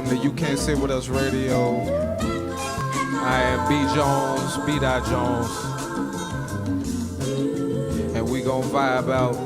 to You Can't Sit With Us Radio. I am B.Jonez, B.Jonez. And we gon' vibe out.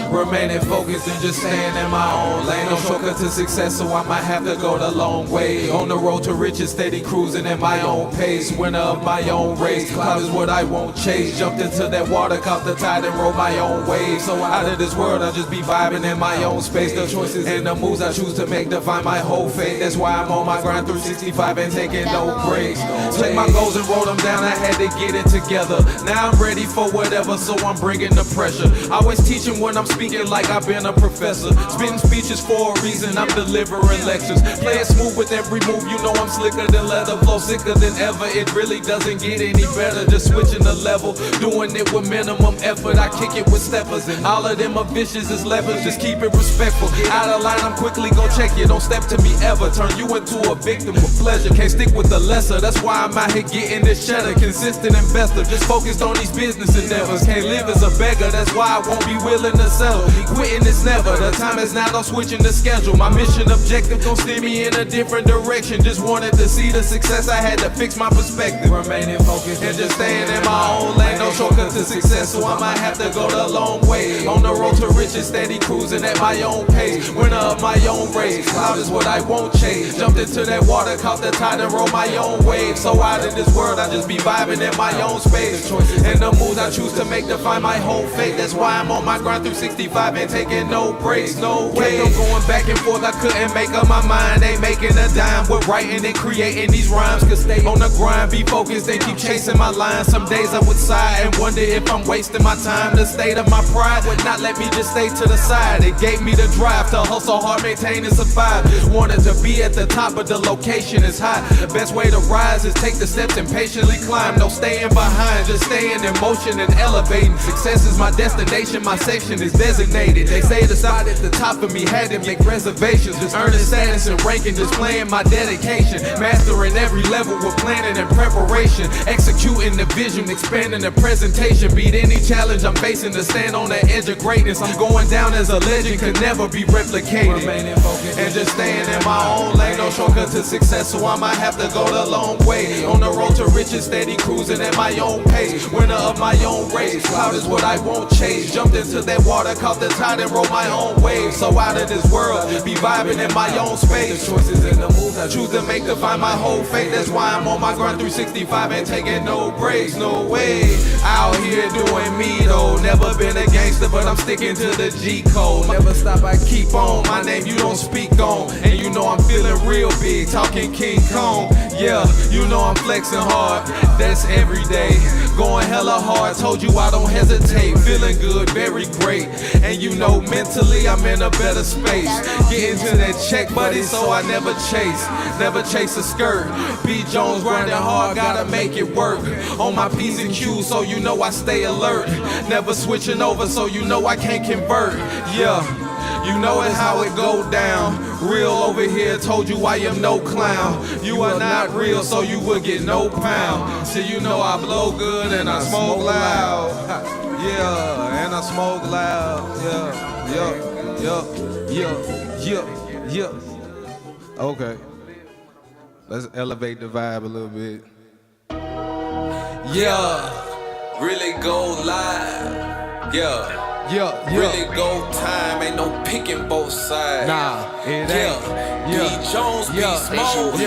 Remaining focused and just staying in my own lane. No shortcut to success, so I might have to go the long way. On the road to riches, steady cruising at my own pace. Winner of my own race, cloud is what I won't chase. Jumped into that water, caught the tide and rode my own wave. So out of this world, I just be vibing in my own space. The choices and the moves I choose to make define my whole fate. That's why I'm on my grind through 65 and taking no breaks. Took my goals and wrote them down, I had to get it together. Now I'm ready for whatever, so I'm bringing the pressure. Always teaching when I'm speaking like I've been a professor. Spitting speeches for a reason, I'm delivering lectures. Play it smooth with every move, you know I'm slicker than leather. Flow sicker than ever, it really doesn't get any better. Just switching the level, doing it with minimum effort. I kick it with steppers, and all of them are vicious as levers. Just keep it respectful. Out of line, I'm quickly gon' check you. Don't step to me ever, turn you into a victim with pleasure. Can't stick with the lesser, that's why I'm out here getting this cheddar. Consistent investor, just focused on these business endeavors. Can't live as a beggar, that's why I won't be willing to settle. Quitting is never, the time is now, I'm switching the schedule. My mission objective gon' steer me in a different direction. Just wanted to see the success, I had to fix my perspective. Remaining focused and just staying in my own lane. No shortcut to success, so I might have to go the long way. On the road to riches, steady cruising at my own pace. Winner of my own race, cloud is what I won't chase. Jumped into that water, caught the tide and rode my own wave. So out of this world, I just be vibing in my own space. And the moves I choose to make define my whole fate. That's why I'm on my grind through 65 and taking no breaks, no way. I'm going back and forth, I couldn't make up my mind. Ain't making a dime with writing and creating these rhymes. Cause stay on the grind, be focused and keep chasing my lines. Some days I would sigh and wonder if I'm wasting my time. The state of my pride would not let me just stay to the side. It gave me the drive to hustle hard, maintain and survive. Just wanted to be at the top, but the location is high. The best way to rise is take the steps and patiently climb. No staying behind, just staying in motion and elevating. Success is my destination, my section is designated. They say the side at the top of me had to make reservations. Just earning status and ranking, displaying my dedication. Mastering every level with planning and preparation. Executing the vision, expanding the presentation. Beat any challenge I'm facing to stand on the edge of greatness. I'm going down as a legend, could never be replicated. And just staying in my own lane, no shortcut to success, so I might have to go the long way. On the road to riches, steady cruising at my own pace. Winner of my own race, cloud is what I won't chase. Jumped into that water, caught the tide and rode my own wave. So out of this world, be vibing in my own space. The choices and the moves I choose to make define my whole fate. That's why I'm on my grind 365 and taking no breaks, no way. Out here doing me though, never been a gangster, but I'm sticking to the G code. Never stop, I keep on. My name you don't speak on, and you know I'm feeling real big, talking King Kong. Yeah, you know I'm flexing hard, that's every day. Going hella hard, told you I don't hesitate. Feeling good, very great, and you know mentally I'm in a better space. Getting to that check, buddy, so I never chase a skirt. B.Jonez grinding hard, gotta make it work. On my P's and Q's, so you know I stay alert. Never switching over, so you know I can't convert. Yeah, you know it how it go down. Real over here, told you I am no clown. You are not real, so you will get no pound. So you know I blow good and I smoke loud. Yeah, and I smoke loud. Yeah. Okay. Let's elevate the vibe a little bit. Yeah, really go live. Yeah. Really go time, ain't no picking both sides. Nah, it ain't. B.Jonez, be smooth.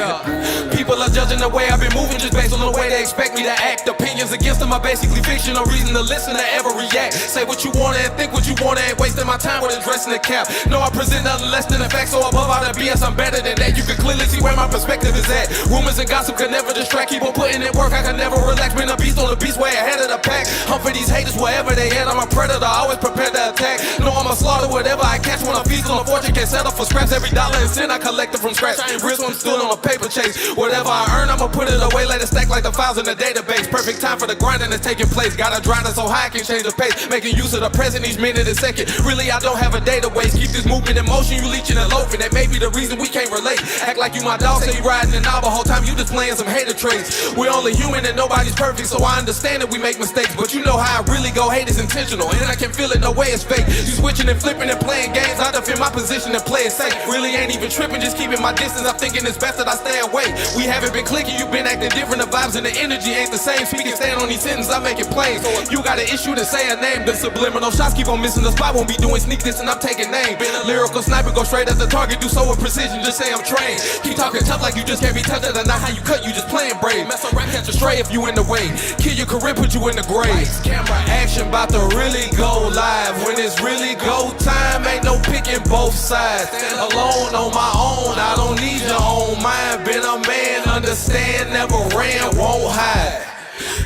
People are judging the way I've been moving just based on the way they expect me to act. Opinions against them are basically fiction, no reason to listen or ever react. Say what you wanna and think what you wanna, ain't wasting my time with addressing the cap. No, I present nothing less than the facts, so above all the BS, I'm better than that. You can clearly see where my perspective is at. Rumors and gossip could never distract, keep on putting in work, I can never relax. Been a beast on the beast, way ahead of the pack. Hunt for these haters wherever they at, I'm a predator, always prepared to attack. No, I'm a slaughter, whatever I catch when I feast on a fortune. Can't settle for scraps, every dollar and cent I collected from scratch. I ain't real, so I'm still on a paper chase. Whatever I earn, I'ma put it away, let it stack like the files in the database. Perfect time for the grinding that's taking place. Gotta grind it so high I can change the pace. Making use of the present each minute and second. Really, I don't have a day to waste. Keep this movement in motion, you leeching and loafing. That may be the reason we can't relate. Act like you my dog, say you riding an hour, whole time you just playing some hater traits. We're only human and nobody's perfect, so I understand that we make mistakes, but you know how I really go. Hate is intentional, and I can feel it, no way it's fake. You switching and flipping and playing games, I defend my position and play it safe. Really ain't even tripping, just keeping my distance. I'm thinking it's best that I stay away. We haven't been clicking, you been acting different. The vibes and the energy ain't the same. Speaking, stand on these sentences, I make it plain. So if you got an issue to say a name, the subliminal shots keep on missing the spot. Won't be doing sneak this and I'm taking name. Been a lyrical sniper, go straight at the target, do so with precision, just say I'm trained. Keep talking tough like you just can't be touched. That's not how you cut, you just playing brave. Mess around, catch a stray if you in the way. Kill your career, put you in the grave. Lights, camera, action, bout to really go live. When it's really go time, ain't no picking both sides. Stand alone on my own, I don't need your own mind. Been a man, understand, never ran, won't hide.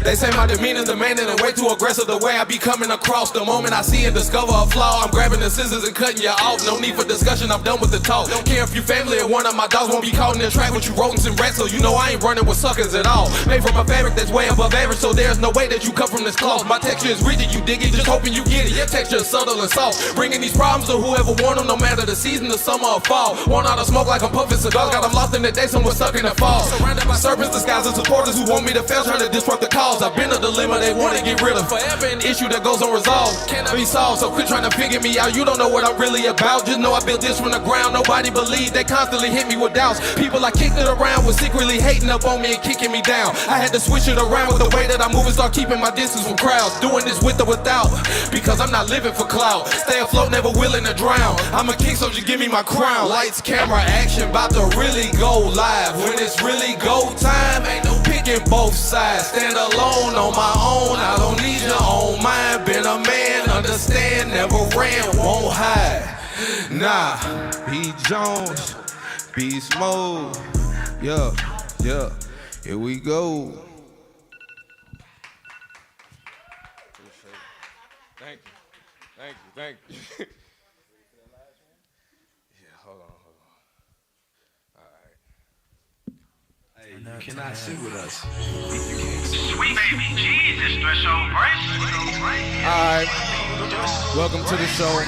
They say my demeanor's demanding and way too aggressive. The way I be coming across, the moment I see and discover a flaw, I'm grabbing the scissors and cutting you off. No need for discussion, I'm done with the talk. Don't care if you family or one of my dogs won't be caught in the trap with you rodents and rats. So you know I ain't running with suckers at all. Made from a fabric that's way above average, so there's no way that you cut from this cloth. My texture is rigid, you dig it, just hoping you get it. Your texture is subtle and soft, bringing these problems to whoever want them, no matter the season, the summer or fall. Want all the smoke like I'm puffing cigars, got them lost in the day, someone stuck in the fall. Surrounded by serpents, disguised as supporters who want me to fail, trying to disrupt the cause. I've been a dilemma they wanna get rid of. Forever an issue that goes unresolved, cannot be solved, so quit trying to figure me out. You don't know what I'm really about, just know I built this from the ground. Nobody believed, they constantly hit me with doubts. People I kicked it around was secretly hating up on me and kicking me down. I had to switch it around with the way that I move and start keeping my distance from crowds. Doing this with or without, because I'm not living for clout. Stay afloat, never willing to drown. I'm a king, so just give me my crown. Lights, camera, action, bout to really go live. When it's really go time, ain't no picking both sides. Stand alone on my own, I don't need your own mind. Been a man, understand, never ran, won't hide. Nah, B.Jonez, Beast Mode. Yeah, yeah, here we go. Thank you, thank you, thank you. Yeah, hold on. Hey, you cannot sit with us. Sweet baby Jesus, threshold break. Alright, welcome to the show.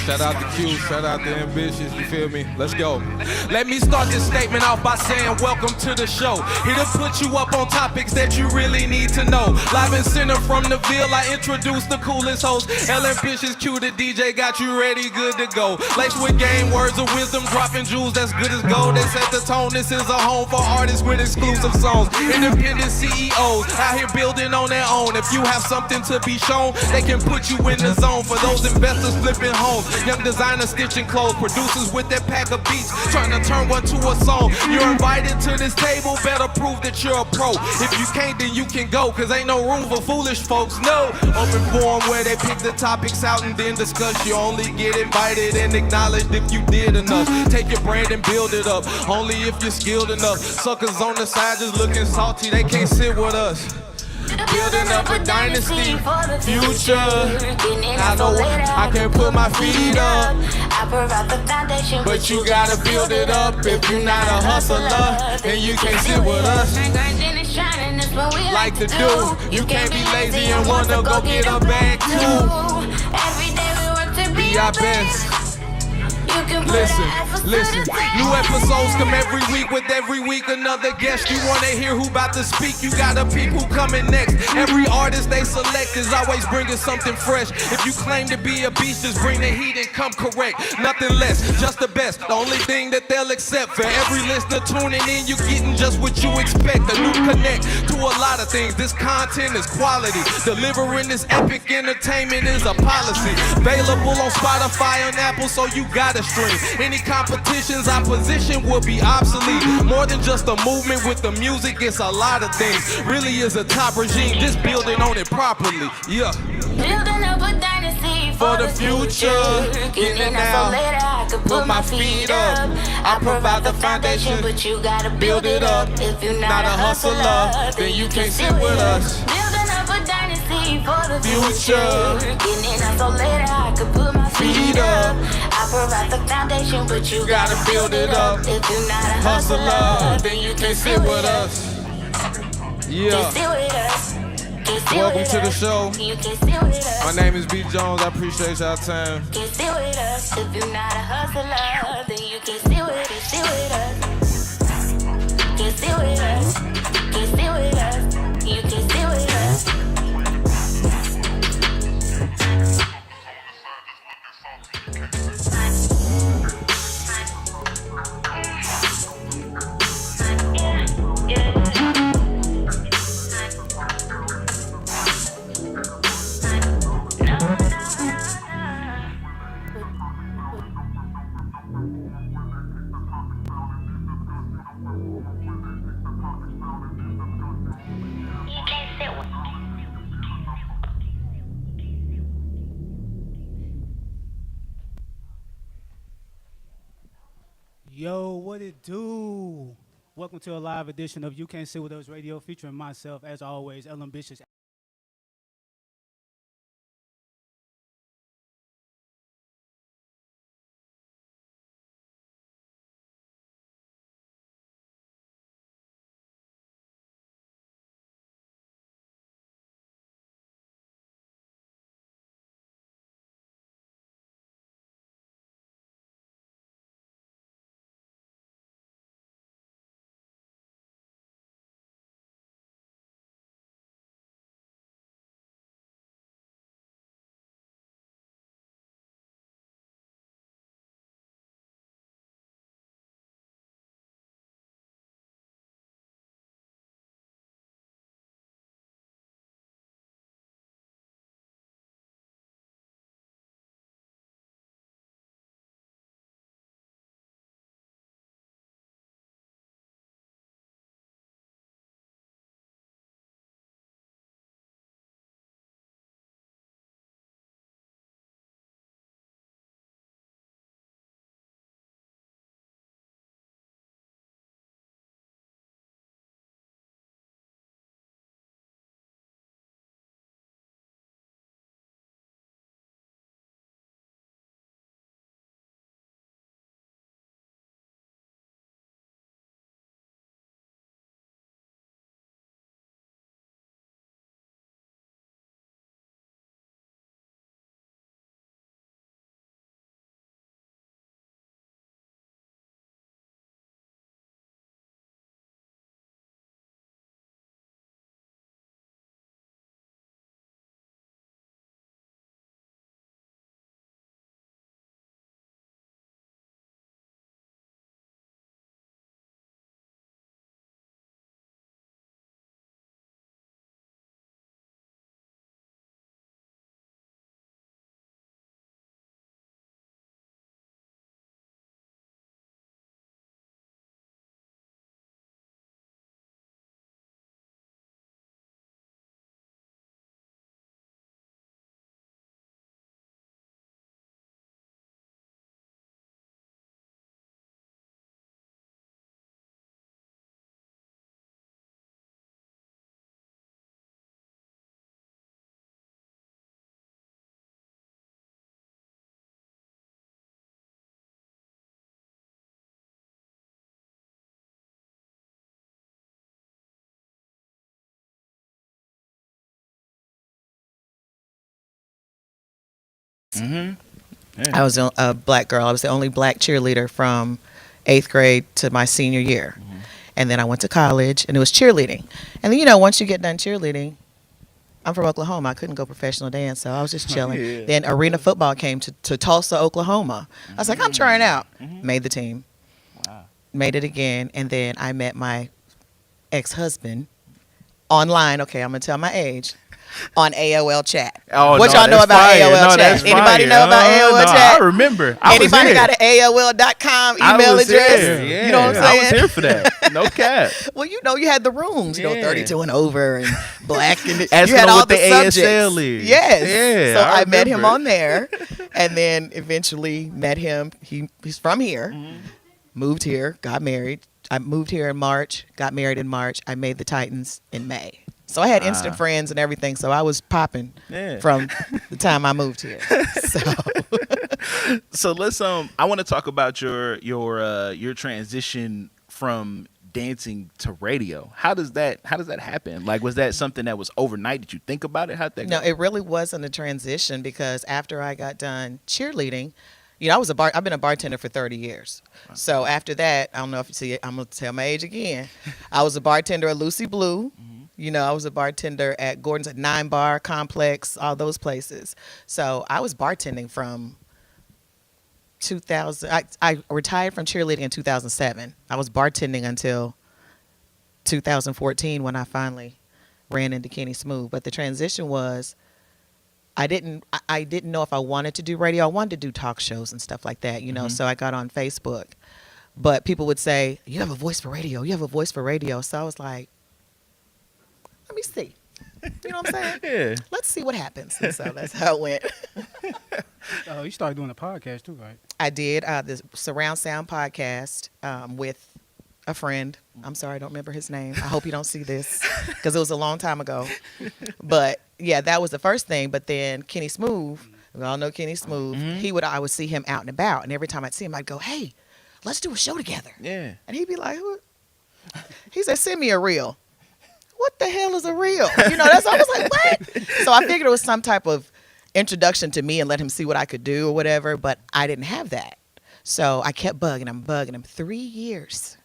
Shout out to Q, shout out to Ambitious, you feel me? Let's go. Let me start this statement off by saying welcome to the show. Here to put you up on topics that you really need to know. Live and center from the Ville, I introduce the coolest host. Ambitious Q, the DJ, got you ready, good to go. Laced with game, words of wisdom, dropping jewels that's good as gold. They set the tone, this is a home for artists with exclusive songs. Independent CEOs, out here building on their own. If you have something to be shown, they can put you in the zone. For those investors flipping homes, young designers stitching clothes, producers with their pack of beats, trying to turn one to a song. You're invited to this table, better prove that you're a pro. If you can't, then you can go, cause ain't no room for foolish folks, no. Open forum where they pick the topics out and then discuss. You only get invited and acknowledged if you did enough. Take your brand and build it up, only if you're skilled enough. Suckers on the side just looking salty, they can't sit with us. Building up a dynasty, future. I know I can put my feet up, I provide the foundation, but you gotta build it up. If you're not a hustler, then you can't sit with us. Like to do, you can't be lazy and wanna go get a bag too. Every day we work to Be our best. Listen, new episodes come every week, with every week another guest. You wanna hear who about to speak, you gotta peep who coming next. Every artist they select is always bringing something fresh. If you claim to be a beast, just bring the heat and come correct. Nothing less, just the best, the only thing that they'll accept. For every listener tuning in, you getting just what you expect. A new connect to a lot of things. This content is quality, delivering this epic entertainment is a policy. Available on Spotify and Apple, so you gotta stream. Any competitions, opposition will be obsolete. More than just a movement with the music, it's a lot of things. Really is a top regime, just building on it properly. Yeah. Building up a dynasty for the future. Getting out so later, I could put my feet up. I provide the foundation, but you gotta build it up. If you're not a hustler, then you can't sit with us. Building up a dynasty for the Future. Getting out so later, I could put my feet up. I provide the foundation, but you gotta build it up. If you're not a Hustler, then you can't sit with us. Yeah. Can't sit with us. Welcome to the show. You can sit with us. My name is B.Jonez. I appreciate y'all time. Can't sit with us. If you're not a hustler, then you can sit with us. Sit with us. Can't sit with us. Can't sit with us. You can sit with us. Yo, what it do? Welcome to a live edition of You Can't Sit With Us Radio, featuring myself, as always, Ambitious. Yeah. I was a black girl. I was the only black cheerleader from 8th grade to my senior year. And then I went to college, and it was cheerleading. And then, once you get done cheerleading, I'm from Oklahoma. I couldn't go professional dance, so I was just chilling. Yeah. Then arena football came to Tulsa, Oklahoma. I was like, I'm trying out. Made the team. Wow. Made it again. And then I met my ex-husband online. Okay, I'm going to tell my age. On AOL chat. Oh, what no, y'all know that's about fire. AOL No, chat? that's Anybody fire. know about AOL No, chat? I remember. I was Anybody here. got an AOL.com I email was address? here. Yeah. You know what I'm saying? I was here for that. No cap. Well, you had the rooms, Yeah. 32 and over and black. And you Asking had them all what the the subjects. ASL is. Yes. Yeah, So I I met him remember. on there, and then eventually met him. He's from here, moved here, got married. I moved here in March, got married in March. I made the Titans in May. So I had instant friends and everything. So I was popping from the time I moved here. So let's I want to talk about your transition from dancing to radio. How does that happen? Like, was that something that was overnight? Did you think about it? How'd that go? No, it really wasn't a transition because after I got done cheerleading, I've been a bartender for 30 years. So after that, I don't know if you see it, I'm going to tell my age again. I was a bartender at Lucy Blue. I was a bartender at Gordon's at 9 Bar Complex, all those places. So I was bartending from 2000. I retired from cheerleading in 2007. I was bartending until 2014 when I finally ran into Kenny Smooth. But the transition was I didn't know if I wanted to do radio. I wanted to do talk shows and stuff like that, So I got on Facebook. But people would say, "You have a voice for radio. You have a voice for radio." So I was like, let me see. You know what I'm saying? Yeah. Let's see what happens. And so that's how it went. Oh, you started doing a podcast too, right? I did the Surround Sound podcast with a friend. I'm sorry, I don't remember his name. I hope you don't see this because it was a long time ago. But yeah, that was the first thing. But then Kenny Smooth, we all know Kenny Smooth. I would see him out and about, and every time I'd see him, I'd go, "Hey, let's do a show together." Yeah. And he'd be like, "What?" He said, "Send me a reel." What the hell is a reel? I was like, what? So I figured it was some type of introduction to me and let him see what I could do or whatever, but I didn't have that. So I kept bugging him. 3 years.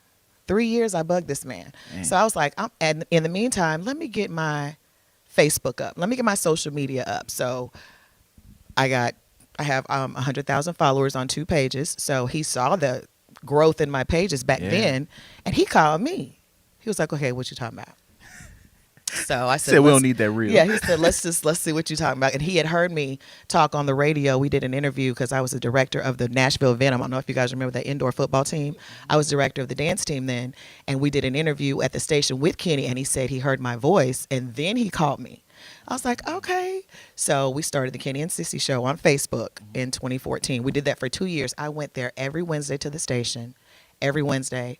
3 years I bugged this man. So I was like, and in the meantime, let me get my Facebook up. Let me get my social media up. So I have 100,000 followers on 2 pages. So he saw the growth in my pages back then, and he called me. He was like, "Okay, what you talking about?" So I said, we don't need that reel. Yeah, he said, let's see what you're talking about. And he had heard me talk on the radio. We did an interview because I was the director of the Nashville Venom. I don't know if you guys remember that indoor football team. I was director of the dance team then. And we did an interview at the station with Kenny, and he said he heard my voice, and then he called me. I was like, okay. So we started the Kenny and Sissy show on Facebook in 2014. We did that for 2 years. I went there every Wednesday to the station, every Wednesday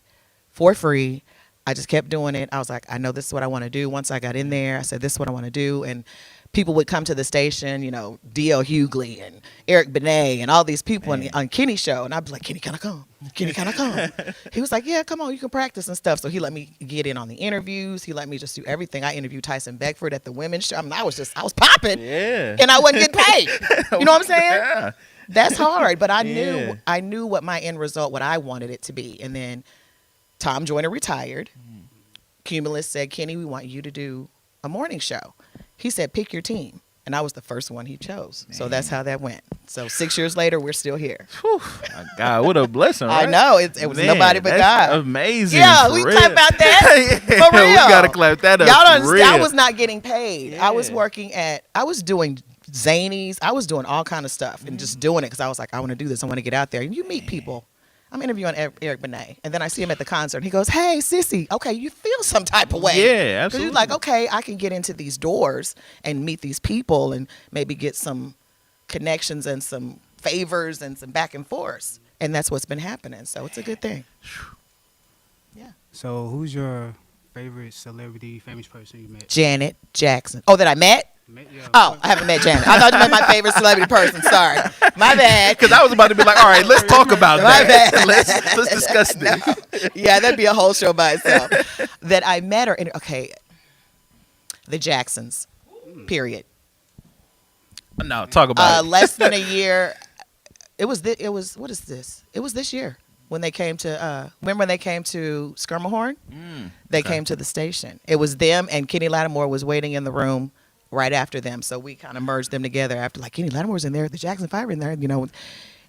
for free. I just kept doing it. I was like, I know this is what I want to do. Once I got in there, I said, this is what I want to do. And people would come to the station, D.L. Hughley and Eric Benet and all these people on Kenny's show. And I'd be like, Kenny, can I come? Kenny, can I come? He was like, yeah, come on, you can practice and stuff. So he let me get in on the interviews. He let me just do everything. I interviewed Tyson Beckford at the women's show. I was popping. Yeah. And I wasn't getting paid. You know what I'm saying? Yeah. That's hard. But I knew what my end result, what I wanted it to be. And then Tom Joyner retired. Cumulus said, Kenny, we want you to do a morning show. He said, pick your team. And I was the first one he chose. So that's how that went. So 6 years later, we're still here. Whew. My God, what a blessing, right? I know. It was nobody but God. Amazing. Yeah, we clap about that. For real. We got to clap that up. Y'all don't understand. Real. I was not getting paid. Yeah. I was doing zanies. I was doing all kind of stuff and just doing it because I was like, I want to do this. I want to get out there. And you meet people. I'm interviewing Eric Benet, and then I see him at the concert. And he goes, "Hey, Sissy, okay, you feel some type of way, yeah, absolutely." Because you're like, okay, I can get into these doors and meet these people, and maybe get some connections and some favors and some back and forth, and that's what's been happening. So it's a good thing. Yeah. So who's your favorite celebrity, famous person you met? Janet Jackson. Oh, that I met? Yeah. Oh, I haven't met Janet. I thought you meant my favorite celebrity person. Sorry, my bad. Because I was about to be like, all right, let's talk about My that. bad. Let's discuss this. No. Yeah, that'd be a whole show by itself. That I met her in, the Jacksons, period. No, talk about it. Less than a year. It was what is this? It was this year when they came to, remember when they came to Skirmahorn? They came to the station. It was them, and Kenny Lattimore was waiting in the room right after them. So we kind of merged them together after, like, Kenny Lattimore's in there, the Jackson 5 in there.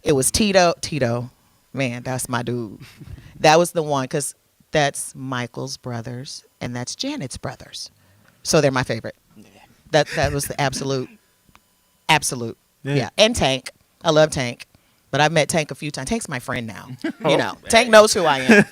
It was Tito. Man, that's my dude. That was the one, because that's Michael's brothers, and that's Janet's brothers. So they're my favorite. That was the absolute. Yeah. And Tank. I love Tank. But I've met Tank a few times. Tank's my friend now. Tank knows who I am.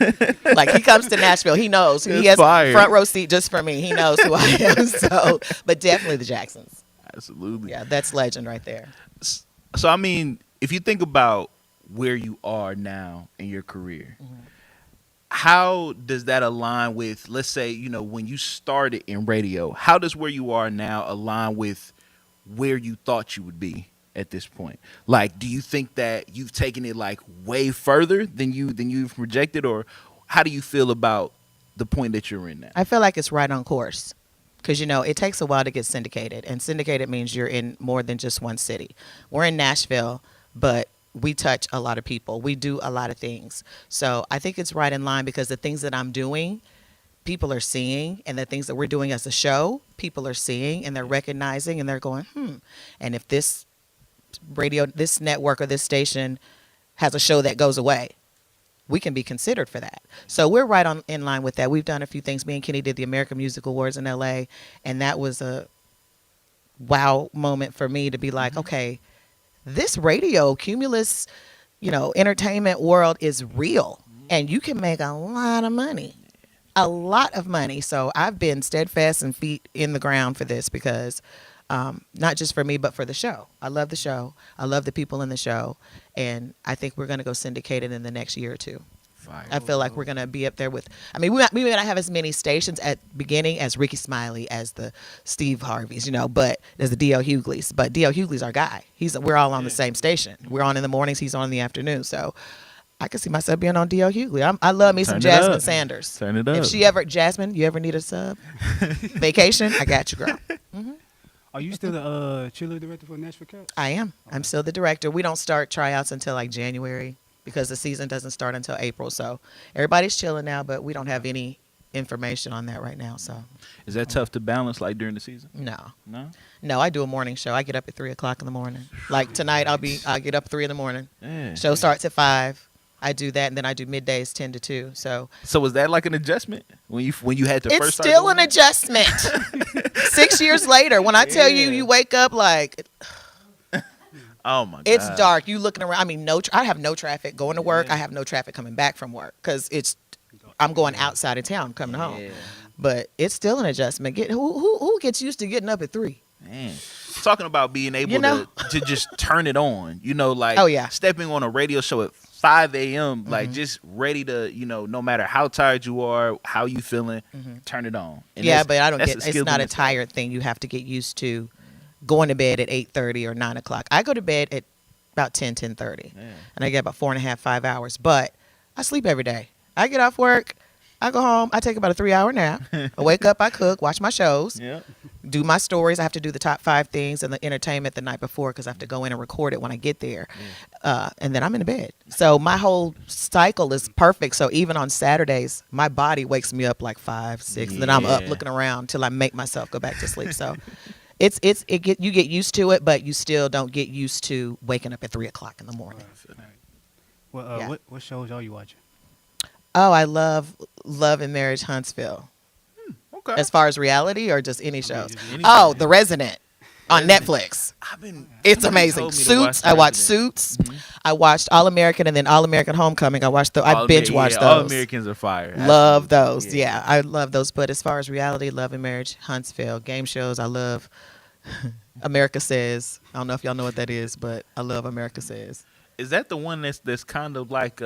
Like, he comes to Nashville. He knows. He has front row seat just for me. He knows who I am. So, but definitely the Jacksons. Absolutely. Yeah, that's legend right there. So, I mean, if you think about where you are now in your career, how does that align with, let's say, when you started in radio, how does where you are now align with where you thought you would be at this point? Like, do you think that you've taken it like way further than you've projected, or how do you feel about the point that you're in now? I feel like it's right on course, because it takes a while to get syndicated, and syndicated means you're in more than just one city. We're in Nashville, but we touch a lot of people. We do a lot of things. So I think it's right in line, because the things that I'm doing, people are seeing, and the things that we're doing as a show, people are seeing, and they're recognizing, and they're going, and if this this network or this station has a show that goes away, we can be considered for that. So we're right in line with that. We've done a few things. Me and Kenny did the American Music Awards in LA, and that was a wow moment for me to be like, okay, this radio Cumulus, entertainment world is real, and you can make a lot of money. A lot of money. So I've been steadfast and feet in the ground for this, because not just for me, but for the show. I love the show. I love the people in the show. And I think we're going to go syndicate it in the next year or two. Fire. I feel like we're going to be up there with, I mean, we may not have as many stations at beginning as Ricky Smiley, as the Steve Harveys, but there's the D.L. Hughley's. But D.L. Hughley's our guy. We're all on the same station. We're on in the mornings. He's on in the afternoon. So I can see myself being on D.L. Hughley. I love me some Jasmine Sanders. Turn it up. If Jasmine, you ever need a sub? Vacation? I got you, girl. Are you still the cheerleader director for Nashville Cats? I am. I'm still the director. We don't start tryouts until like January, because the season doesn't start until April. So everybody's chilling now, but we don't have any information on that right now. So Is that tough to balance like during the season? No, I do a morning show. I get up at 3:00 in the morning. Like tonight, I'll get up 3 in the morning. Yeah. Show starts at 5. I do that, and then I do middays 10 to 2. So was that like an adjustment when you had to it's first start still doing an adjustment. 6 years later, when I tell you wake up like, oh my God, it's dark. You looking around. I mean, I have no traffic going to work. I have no traffic coming back from work because I'm going outside of town coming home. But it's still an adjustment. Who gets used to getting up at 3? Man, talking about being able to just turn it on, stepping on a radio show at 5 a.m., like just ready to, no matter how tired you are, how you feeling, turn it on. And but I don't it's not a tired thing. You have to get used to going to bed at 8:30 or 9 o'clock. I go to bed at about 10:30, and I get about 4.5, 5 hours, but I sleep every day. I get off work, I go home, I take about a 3-hour nap. I wake up, I cook, watch my shows, do my stories. I have to do the top 5 things and the entertainment the night before because I have to go in and record it when I get there. And then I'm in bed. So my whole cycle is perfect. So even on Saturdays, my body wakes me up like 5, 6, and then I'm up looking around till I make myself go back to sleep. So you get used to it, but you still don't get used to waking up at 3:00 in the morning. Well, what shows are you watching? Oh, I love Love and Marriage Huntsville. Okay. As far as reality or just any shows? Oh, The Resident on Netflix. It's amazing. Suits. I watched Suits. I watched All American and then All American Homecoming. I binge watched those. All Americans are fire. Love those. Yeah, I love those. But as far as reality, Love and Marriage Huntsville. Game shows, I love America Says. I don't know if y'all know what that is, but I love America Says. Is that the one that's kind of like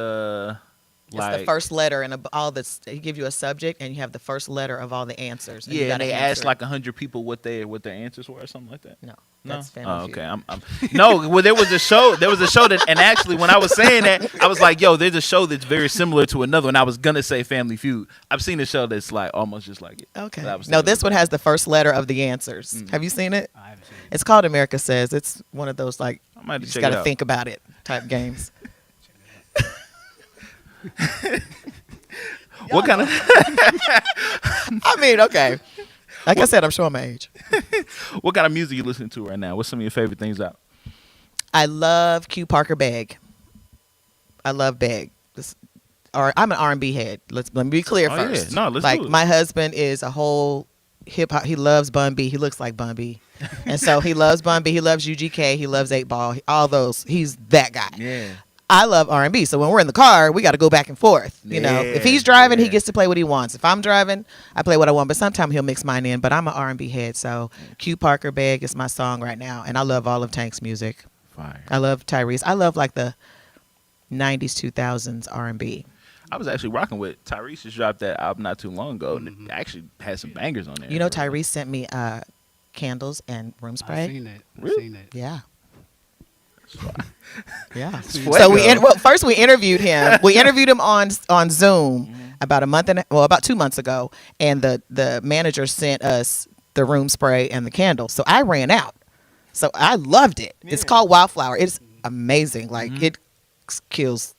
it's the first letter and all this. They give you a subject and you have the first letter of all the answers. And and they asked like 100 people what their answers were or something like that. No, that's Family Feud. Okay. No, well there was a show that, and actually when I was saying that, I was like, yo, there's a show that's very similar to another one. I was gonna say Family Feud. I've seen a show that's like almost just like it. Okay. No, this one has the first letter of the answers. Have you seen it? I haven't seen it. It's called America Says. It's one of those like I you just got to think about it type games. What kind of? I mean, okay. Like I said, I'm showing my age. What kind of music you listening to right now? What's some of your favorite things out? I love Q Parker Begg. I love Begg. I'm an R&B head. Let me be clear first. Yeah. No, let's do it. My husband is a whole hip hop. He loves Bun B. He looks like Bun B. And so he loves Bun B. He loves UGK. He loves 8 Ball. All those. He's that guy. Yeah. I love R&B. So when we're in the car, we got to go back and forth. You know, if he's driving, he gets to play what he wants. If I'm driving, I play what I want. But sometimes he'll mix mine in. But I'm an R&B head. So Q Parker Begg is my song right now. And I love all of Tank's music. Fire. I love Tyrese. I love like the 90s, 2000s R&B. I was actually rocking with Tyrese. Just dropped that album not too long ago. And it actually had some bangers on there. You know, Tyrese sent me candles and room spray. I've seen that. Really? Yeah. Yeah. So first we interviewed him. We interviewed him on Zoom about 2 months ago, and the manager sent us the room spray and the candles. So I ran out. So I loved it. It's called Wildflower. It's amazing. Like it kills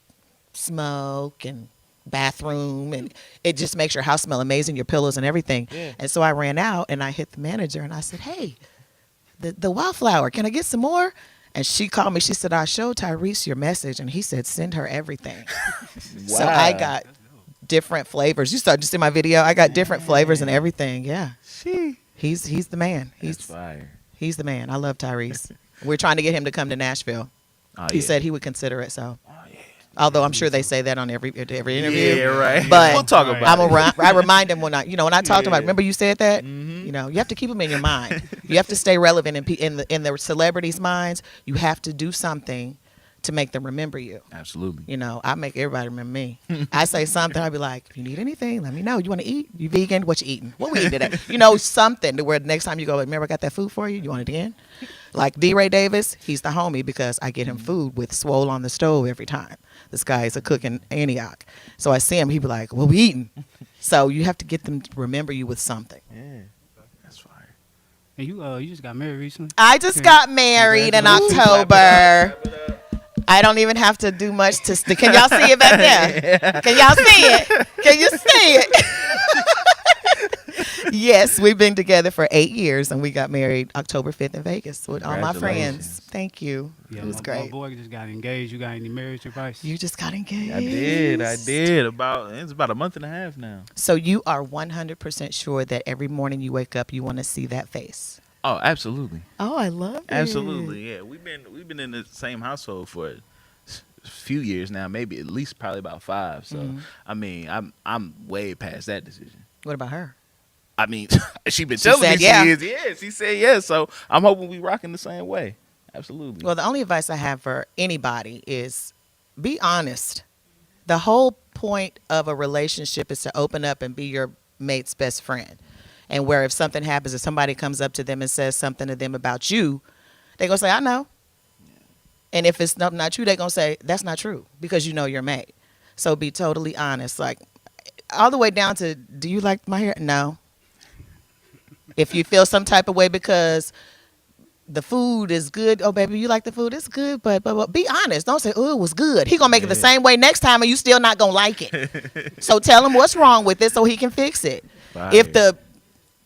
smoke and bathroom, and it just makes your house smell amazing, your pillows and everything. Yeah. And so I ran out and I hit the manager and I said, "Hey, the Wildflower, can I get some more?" And she called me. She said, "I showed Tyrese your message, and he said send her everything." Wow. So I got different flavors. You saw just in my video. I got different flavors and everything. Yeah, he's the man. He's fire. He's the man. I love Tyrese. We're trying to get him to come to Nashville. He said he would consider it. So Although I'm sure they say that on every interview. Yeah, right. But we'll talk about it. I remind them when I talked about. Remember you said that. You know, you have to keep them in your mind. You have to stay relevant in the celebrities' minds. You have to do something to make them remember you. Absolutely. You know, I make everybody remember me. I say something, I'll be like, if you need anything, let me know. You want to eat? You vegan? What you eating? What we eating today? You know, something to where the next time you go, remember I got that food for you? You want it again? Like D. Ray Davis, he's the homie because I get him food with swole on the stove every time. This guy is a cook in Antioch. So I see him, he be like, what we eating? So you have to get them to remember you with something. Yeah, that's fire. And you just got married recently? I just got married in October. I don't even have to do much to. Can y'all see it back there? Can y'all see it? Can you see it? Yes, we've been together for 8 years, and we got married October 5th in Vegas with all my friends. Thank you. Yeah, it was great. My boy just got engaged. You got any marriage advice? You just got engaged. I did. It's about a month and a half now. So you are 100% sure that every morning you wake up, you want to see that face? Oh, absolutely. Oh, I love it. Absolutely, yeah. We've been in the same household for a few years now, maybe at least probably about 5. So I mean, I'm way past that decision. What about her? I mean, she telling me yeah. she is. Yeah, she said yes. So I'm hoping we rocking the same way. Absolutely. Well, the only advice I have for anybody is be honest. The whole point of a relationship is to open up and be your mate's best friend. And where if something happens, if somebody comes up to them and says something to them about you, they're going to say, I know. And if it's not true, they're going to say, that's not true because you know your mate. So be totally honest. Like all the way down to, do you like my hair? No. If you feel some type of way because the food is good, oh, baby, you like the food? It's good, but be honest. Don't say, oh, it was good. He going to make it the same way next time and you still not going to like it. So tell him what's wrong with it so he can fix it. Fire. If the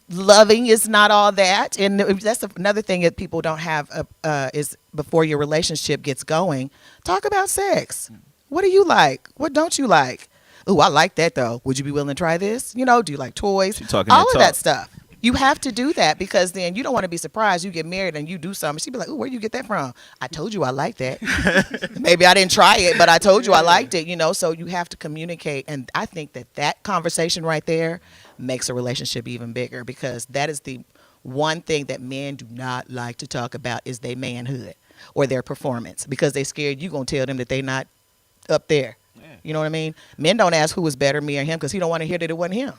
loving is not all that, and that's another thing that people don't have is before your relationship gets going, talk about sex. What do you like? What don't you like? Oh, I like that though. Would you be willing to try this? You know, do you like toys? All of that stuff. You have to do that because then you don't want to be surprised. You get married and you do something. She'd be like, oh, where'd you get that from? I told you I liked that. Maybe I didn't try it, but I told you I liked it, you know. So you have to communicate. And I think that conversation right there makes a relationship even bigger because that is the one thing that men do not like to talk about is their manhood or their performance because they scared you going to tell them that they not up there. Yeah. You know what I mean? Men don't ask who was better, me or him, because he don't want to hear that it wasn't him.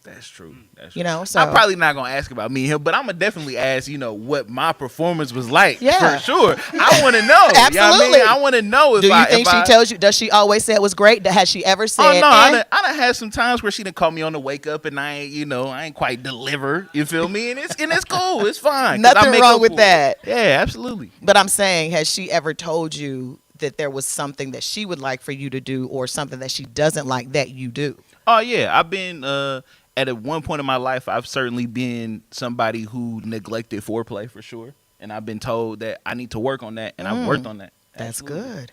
That's true. You know, so I'm probably not gonna ask about me and him, but I'm gonna definitely ask, you know, what my performance was like. Yeah, for sure. I want to know. Absolutely. You know what I mean? I want to know. If do you think she tells you? Does she always say it was great? Has she ever said? Oh no, I done had some times where she done call me on the wake up and I ain't quite deliver. You feel me? And it's cool. It's fine. Nothing wrong with that. Yeah, absolutely. But I'm saying, has she ever told you that there was something that she would like for you to do, or something that she doesn't like that you do? Oh yeah, I've been. At one point in my life, I've certainly been somebody who neglected foreplay for sure. And I've been told that I need to work on that, and I've worked on that. That's good.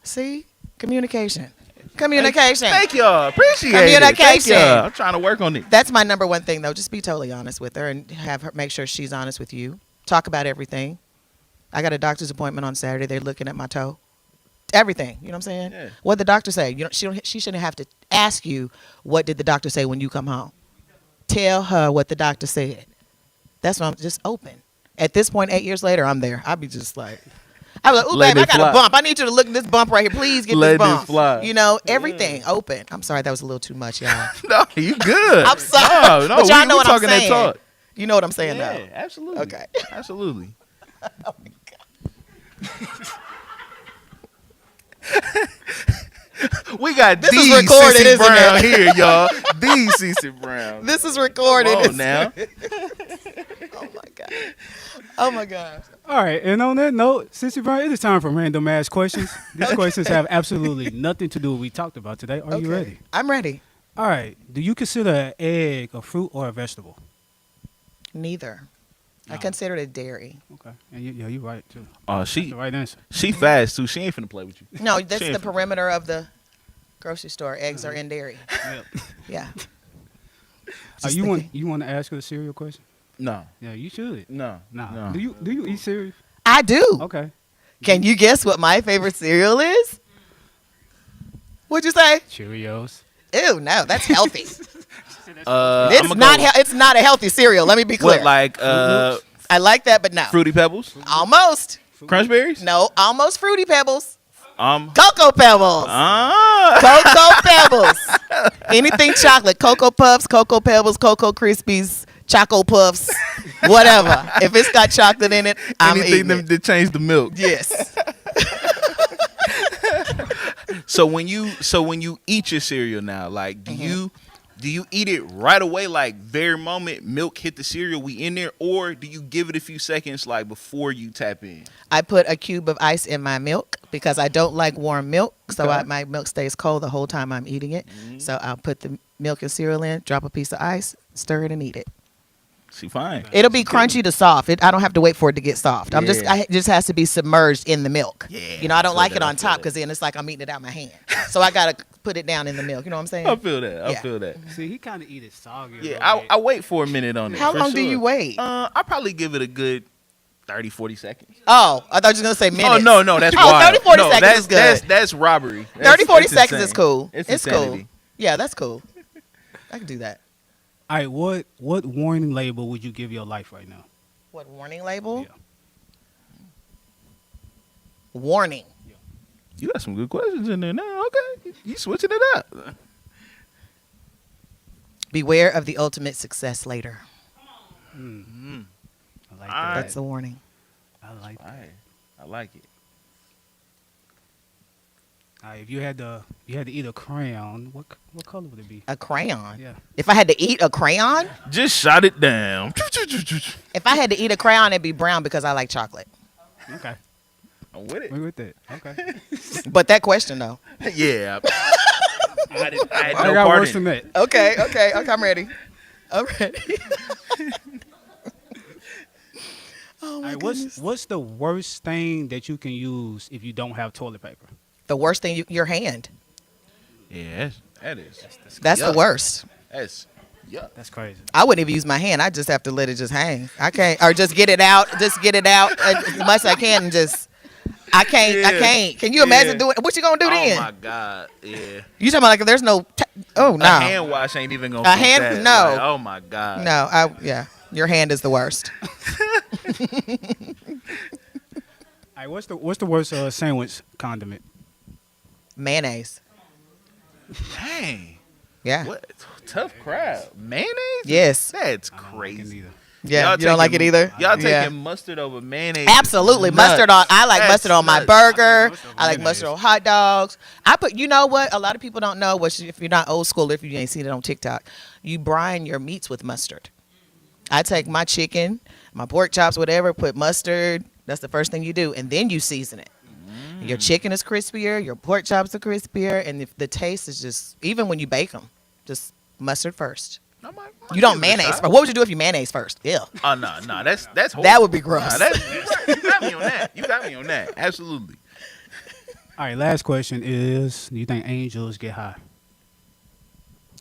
See? Communication. Thank y'all. Appreciate it. Thank y'all. I'm trying to work on it. That's my number one thing, though. Just be totally honest with her and have her make sure she's honest with you. Talk about everything. I got a doctor's appointment on Saturday. They're looking at my toe. Everything, you know what I'm saying? Yeah. What did the doctor say? You know, she shouldn't have to ask you, what did the doctor say when you come home? Tell her what the doctor said. That's why I'm just open. At this point, 8 years later, I'm there. I'll be just like, ooh, babe, I got a bump. I need you to look at this bump right here. Please get this bump. Fly. You know, everything open. I'm sorry, that was a little too much, y'all. No, you good. I'm sorry. No, but y'all know what I'm saying. That talk. You know what I'm saying, though? Yeah, absolutely. Okay. Absolutely. Oh, my God. We got this is recorded, Sissy Brown here, y'all. The Sissy Brown. This is recorded. Come on now. Oh my God. Oh my gosh. All right, and on that note, Sissy Brown, it is time for random ass questions. These questions have absolutely nothing to do with what we talked about today. Are you ready? I'm ready. All right. Do you consider an egg a fruit or a vegetable? Neither. I consider it dairy. Okay. And you're right, too. That's the right answer. She fast, too. She ain't finna play with you. No, that's the perimeter of the grocery store. Eggs are in dairy. Yep. Yeah. You want to ask her a cereal question? No. Yeah, you should. No. Do you eat cereal? I do. Okay. Can you guess what my favorite cereal is? What'd you say? Cheerios. Ew, no, that's healthy. I'ma It's not a healthy cereal. Let me be clear. What, like I like that, but no. Fruity Pebbles, Almost. Crunch Berries? No, almost Fruity Pebbles. Ah. Cocoa Pebbles. Cocoa Pebbles. Anything chocolate. Cocoa Puffs, Cocoa Pebbles, Cocoa Krispies, Choco Puffs, whatever. If it's got chocolate in it, I'm Anything eating it. that change the milk. Yes. So when you eat your cereal now, like do you eat it right away, like very moment milk hit the cereal, we in there, or do you give it a few seconds like before you tap in? I put a cube of ice in my milk because I don't like warm milk. So Okay. my milk stays cold the whole time I'm eating it. So I'll put the milk and cereal in, drop a piece of ice, stir it, and eat it. See, fine. It'll be crunchy to soft. I don't have to wait for it to get soft. Yeah. It just has to be submerged in the milk. Yeah, You know, I don't I feel like that, it I on feel top that. because then it's like I'm eating it out my hand. So I gotta put it down in the milk. You know what I'm saying? I feel that. I Yeah. feel that. See, he kind of eat it soggy. a Yeah, little bit. I wait for a minute on it. How for long do sure. you wait? I probably give it a good 30, 40 seconds. Oh, I thought you were gonna say minutes. Oh no, that's Oh, wild. 30, 40 no, seconds that's, is good. That's robbery. 30, 40 That's seconds is insane. cool. It's It's insanity. cool. Yeah, that's cool. I can do that. All right, what warning label would you give your life right now? What warning label? Yeah. Warning. You got some good questions in there now. Okay, you switching it up. Beware of the ultimate success later. I like All that. right. That's the warning. I like that. I like it. All right, if you had to eat a crayon, what color would it be? A crayon. Yeah. If I had to eat a crayon, Just shot it down. if I had to eat a crayon, it'd be brown because I like chocolate. Okay. I'm with it. We with that. Okay. But that question though. Yeah. I had I no got part worse in than it. that. Okay, I'm ready. I'm ready. Oh All my right, goodness. what's the worst thing that you can use if you don't have toilet paper? The worst thing, your hand. Yeah, that is. That's the Yuck. worst. That's That's crazy. I wouldn't even use my hand. I just have to let it just hang. I can't, or just get it out as much as I can, and just. I can't. Yeah. Can you imagine Yeah. doing? What you gonna do then? Oh my god. Yeah. You talking about like if there's no? Oh no. A hand wash ain't even gonna. A fix hand- that. no. Like, oh my god. No. Yeah. Your hand is the worst. All right, what's the worst sandwich condiment? Mayonnaise. Dang. Yeah. What tough crowd. Mayonnaise? Yes. That's I don't like it crazy. neither. Yeah. Y'all You don't like it taking- either. Y'all taking Yeah. mustard over mayonnaise? Absolutely. Nuts. Mustard on. I like That's mustard on my nuts. burger. mustard on I like mayonnaise. mustard on hot dogs. You know what? A lot of people don't know, which if you're not old school, if you ain't seen it on TikTok, you brine your meats with mustard. I take my chicken, my pork chops, whatever, put mustard. That's the first thing you do. And then you season it. Your chicken is crispier. Your pork chops are crispier. And if the taste is just, even when you bake them, just mustard first. You don't mayonnaise first. What would you do if you mayonnaise first? Ew. Oh no, that's horrible. That would be gross. Nah, you got me on that. You got me on that. Absolutely. All right, last question is: do you think angels get high?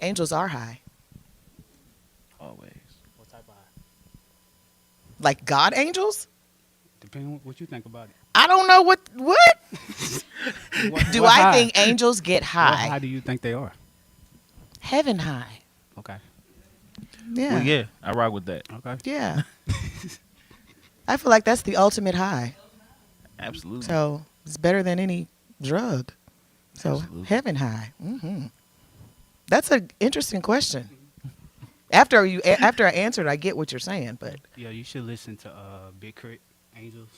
Angels are high. Always. What type of high? Like God angels? Depending on what you think about it. I don't know what. Do What I high? think angels get What high? high do you think they are? Heaven high. Okay. Yeah. Well, yeah, I rock with that. Okay. Yeah. I feel like that's the ultimate high. Absolutely. So it's better than any drug. So Absolutely. heaven high. That's an interesting question. After I answered, I get what you're saying, but Yeah, you should listen to Big Crit Angels.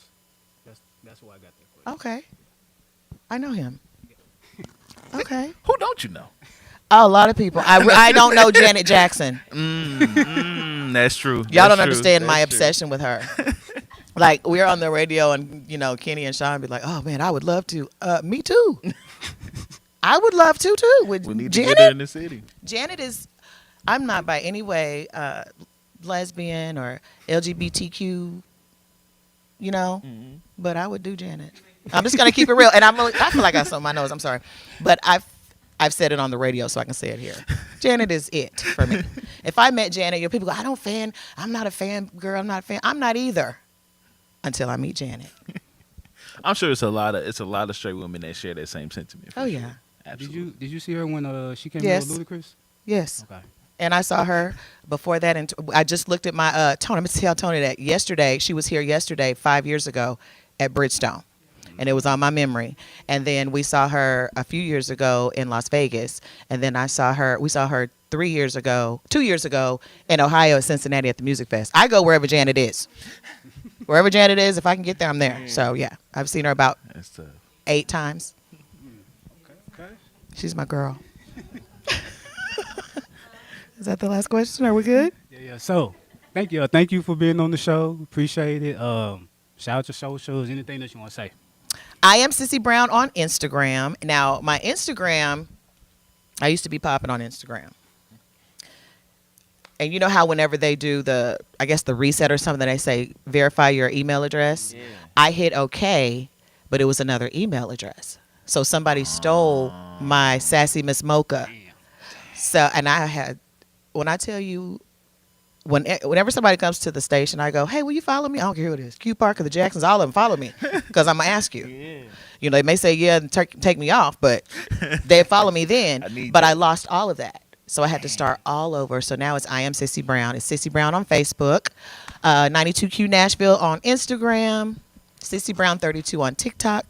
That's why I got that question. okay. I know him. Okay. Who don't you know? Oh, a lot of people. I don't know Janet Jackson. That's true. Y'all That's don't true. understand my That's true. obsession with her. Like we're on the radio and Kenny and Sean be like, "Oh man, I would love to." Me too. I would love to too. With We need to Janet. get her in the city. Janet is. I'm not by any way lesbian or LGBTQ. But I would do Janet. I'm just gonna keep it real, and I feel like I saw my nose. I'm sorry, but I've said it on the radio, so I can say it here. Janet is it for me. If I met Janet, people go, I'm not a fan girl. I'm not a fan. I'm not either. Until I meet Janet. I'm sure it's a lot of straight women that share that same sentiment. for Oh sure. yeah. Absolutely. Did you see her when she came Yes. in with Ludacris? Yes. Okay. And I saw her before that, and I just looked at my Tony. I'm gonna tell Tony that yesterday she was here yesterday, 5 years ago, at Bridgestone, and it was on my memory. And then we saw her a few years ago in Las Vegas, and then we saw her 2 years ago in Ohio at Cincinnati at the Music Fest. I go wherever Janet is. Wherever Janet is, if I can get there, I'm there. So yeah, I've seen her about That's tough. 8 times. Okay. She's my girl. Is that the last question? Are we good? Yeah. So, thank you for being on the show. Appreciate it. Shout out your socials. Anything that you want to say? I am Sissy Brown on Instagram. Now, my Instagram, I used to be popping on Instagram. And you know how whenever they do the reset or something, they say verify your email address. Yeah. I hit OK, but it was another email address. So somebody stole my Sassy Miss Mocha. So, and when I tell you, whenever somebody comes to the station, I go, hey, will you follow me? I don't care who it is. Q Parker, the Jacksons, all of them follow me because I'm going to ask you. Yeah. You know, they may say, yeah, and take me off, but they follow me then. But I lost all of that. So I had to start all over. So now I am Sissy Brown. It's Sissy Brown on Facebook, 92Q Nashville on Instagram, Sissy Brown 32 on TikTok,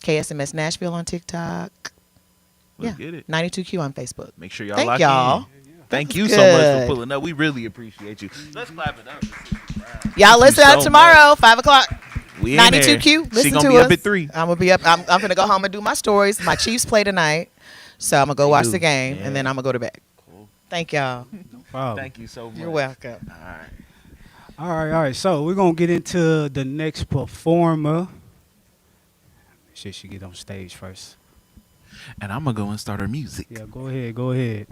KSMS Nashville on TikTok. Let's get it. 92Q on Facebook. Make sure y'all Thank lock y'all. in. Thank you Good. so much for pulling up. We really appreciate you. Let's clap it up. Y'all listen out so tomorrow, 5 o'clock. We in 92Q. there. Listen She gonna to be us. up at 3. I'm gonna be up. I'm gonna go home and do my stories. My Chiefs play tonight, so I'm gonna go watch the game and then I'm gonna go to bed. Cool. Thank y'all. No problem. Thank you so much. You're welcome. All right. All right. So we're gonna get into the next performer. She should get on stage first. And I'm gonna go and start our music. Yeah, go ahead.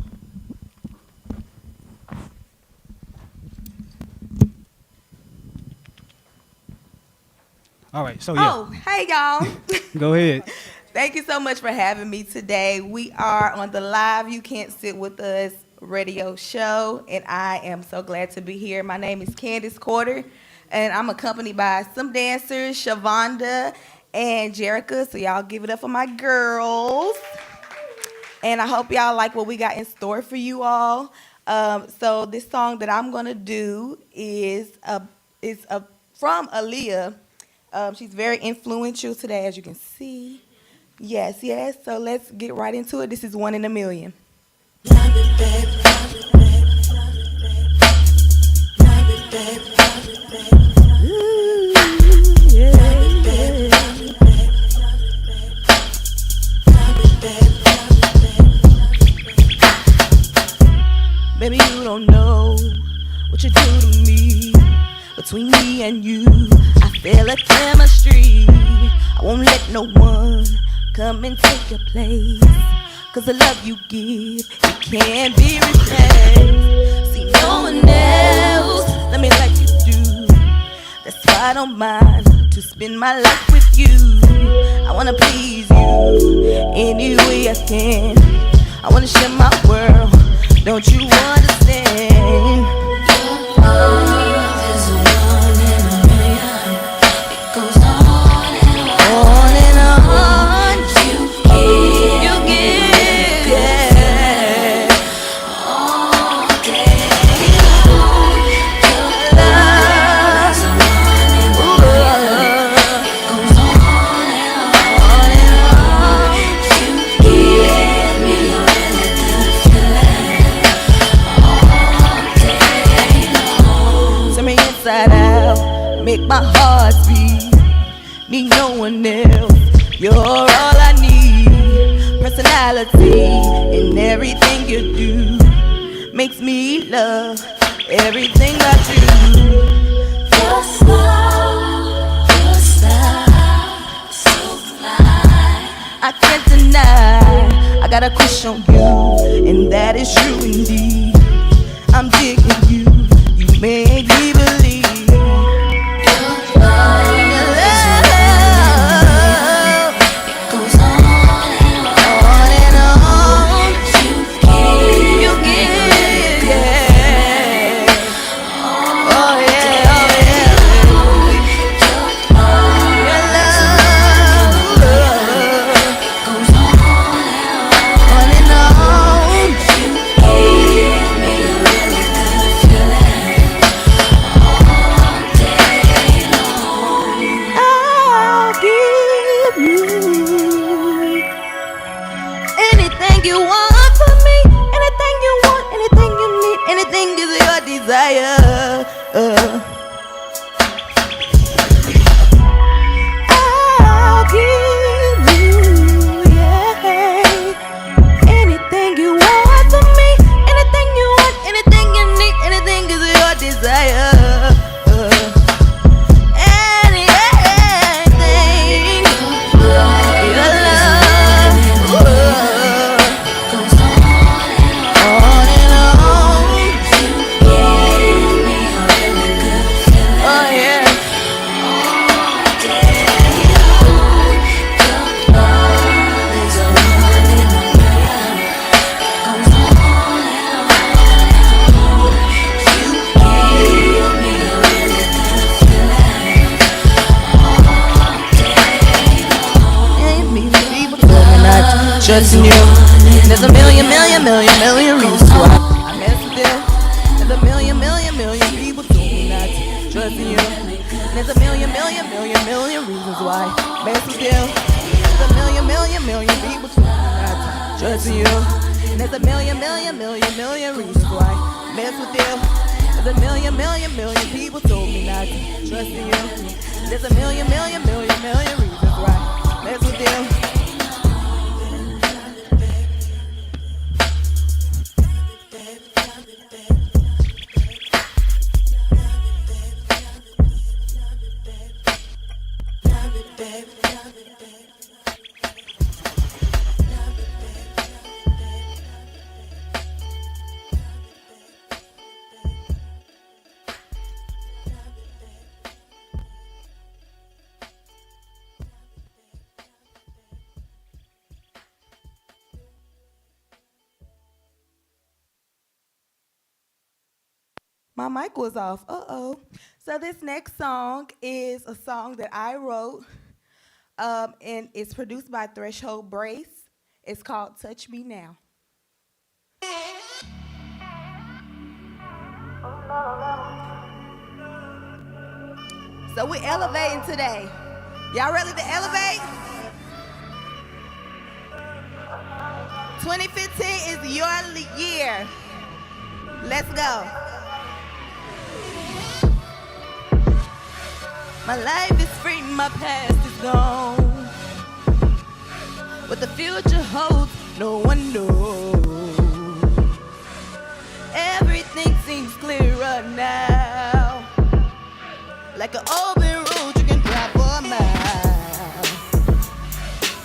All right, so yeah. Oh, hey y'all. Go ahead. Thank you so much for having me today. We are on the live You Can't Sit With Us radio show, and I am so glad to be here. My name is Candice Corder, and I'm accompanied by some dancers, Shavonda and Jerica, so y'all give it up for my girls. And I hope y'all like what we got in store for you all. So this song that I'm gonna do is from Aaliyah. She's very influential today, as you can see. Yes. So let's get right into it. This is One in a Million. Baby, you don't know what you do to me. Between me and you, I feel a chemistry. I won't let no one come and take your place. Cause the love you give, it can't be replaced. See no one else, let me like you do. That's why I don't mind to spend my life with you. I wanna please you any way I can. I wanna share my world, don't you understand? Make my heart beat, need no one else. You're all I need. Personality in everything you do makes me love everything about you. Your style, so fly. I can't deny, I got a crush on you, and that is true indeed. I'm digging you, you make me believe. Oh yeah. trusting you. There's a million reasons why I mess with you. There's a million people told me not to trust in you. There's a million reasons why I mess with you. There's a million people told me not to trust in you. There's a million reasons why I mess with you. There's a million people told me not to trust in you. There's a million reasons why I mess with you. My mic was off. So this next song is a song that I wrote, and it's produced by Threshold Brace. It's called Touch Me Now. So we're elevating today. Y'all ready to elevate? 2015 is your year. Let's go. My life is free, my past is gone. What the future holds, no one knows. Everything seems clearer now. Like an open road you can drive for a mile.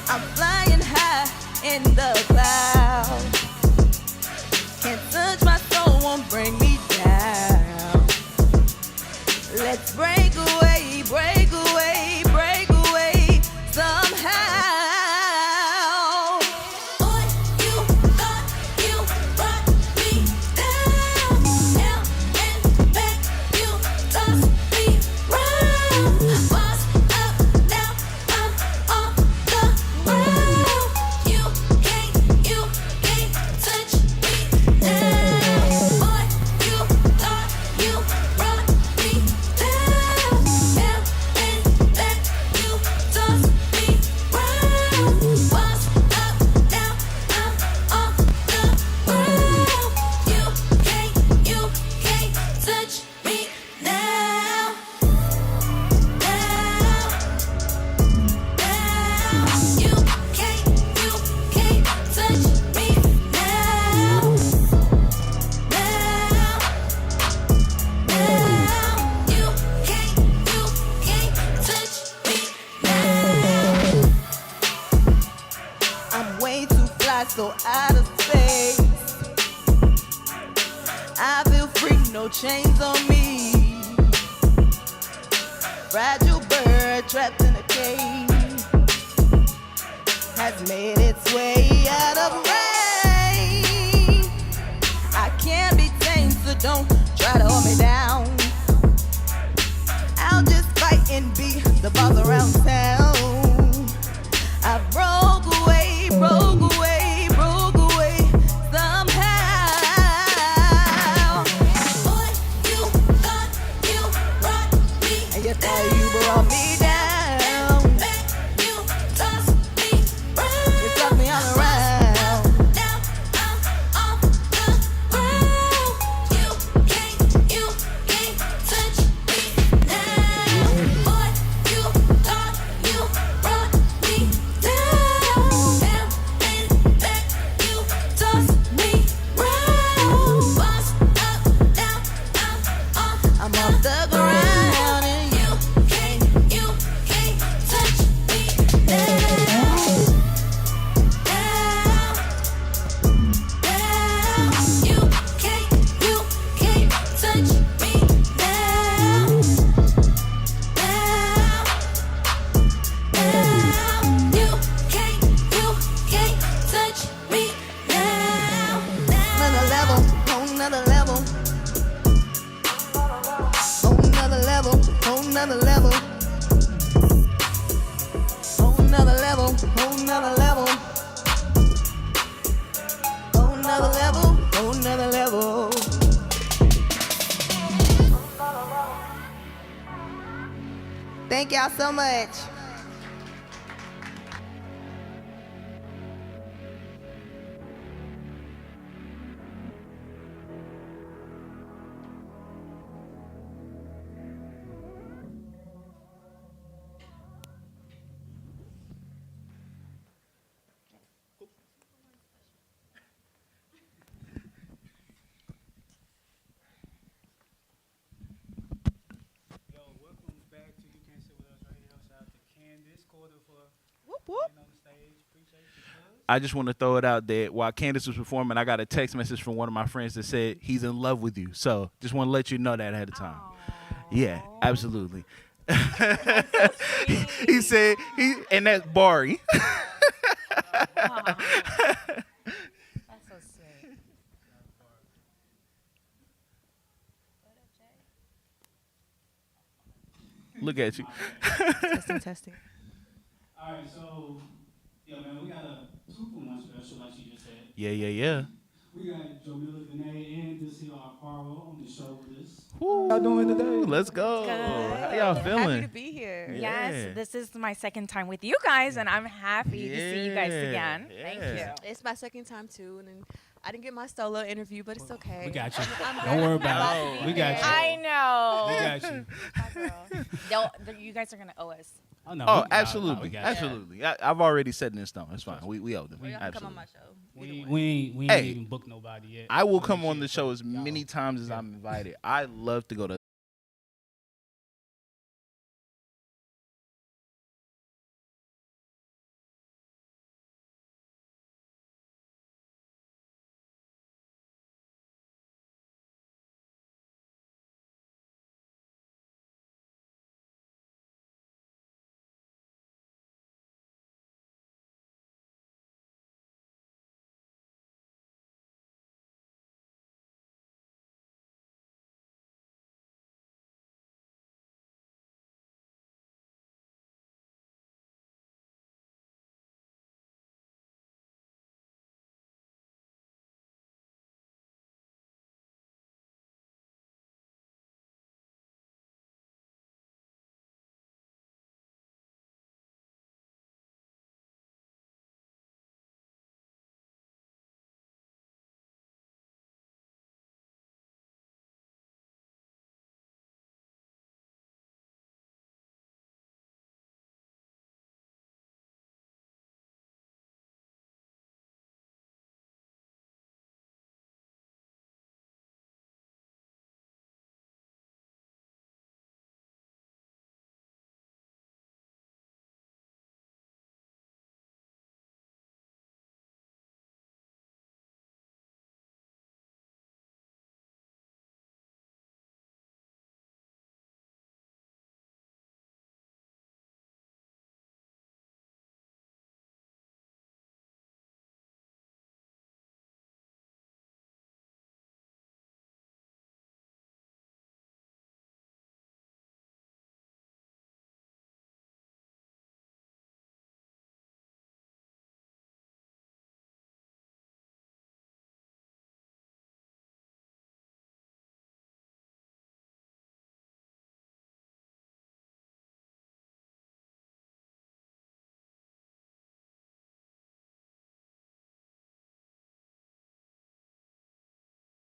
I'm flying high in the clouds. Can't touch my soul, won't bring me down. Let's break away, break away, break away somehow. Boy, you thought you brought me down. Now and back, you tossed me round. Was up, now I'm on the ground. You can't touch me now. Boy, you thought you brought me down. Now and back, you tossed me round. Was up, now I'm on the ground. You can't touch me now. You can't touch me now. You can't touch me now. I'm way too fly, so out of space. I feel free, no chains on me. Fragile bird trapped in a cage has made its way out of rain. I can't be tamed, so don't try to hold me down. I'll just fight and be the boss around town. I broke away somehow. Boy, you thought you brought me down. And you thought you brought me down. Back, you tossed me round. You tossed me all around. Now I'm on the ground. You can't touch me now. Boy, you thought you brought me down. Now and back, you tossed me round. Was up, now I'm off the ground, and you can't touch me now. You can't touch me now. You can't touch me now. Another level, whole nother level. Whole nother level, whole nother level. Whole nother level, whole nother level. Thank y'all so much. Yo, welcome back to You Can't Sit With Us Radio. Shout out to Candice Corder for Whoop, whoop. being on the stage. Appreciate you, cuz. I just want to throw it out there. While Candice was performing, I got a text message from one of my friends that said he's in love with you. So just want to let you know that ahead of time. Yeah, absolutely. He said and that's Bari. That's so sweet. Look at you. Testing. All right, so, yeah, man, we got a 2-for-1 special, like she just said. Yeah. We got Jomilla Denae and Dilsia Alfaro on the show with us. How y'all doing today? Let's go. Good. How y'all feeling? Happy to be here. Yeah. Yes, this is my second time with you guys, and I'm happy to see you guys Yeah. again. Thank Yeah. you. It's my second time too, and then I didn't get my solo interview, but it's okay. We got you. I'm Don't worry Oh. about it. We got you. I know. We got you. You guys are gonna owe us. Oh, no, Oh, we absolutely. got you. Absolutely. I've already said it in stone. It's fine. We owe them. Well, y'all can come on Absolutely. my show. We ain't Hey. even booked nobody yet. I will come Shit, on the show as y'all- many times as I'm invited. I love to go to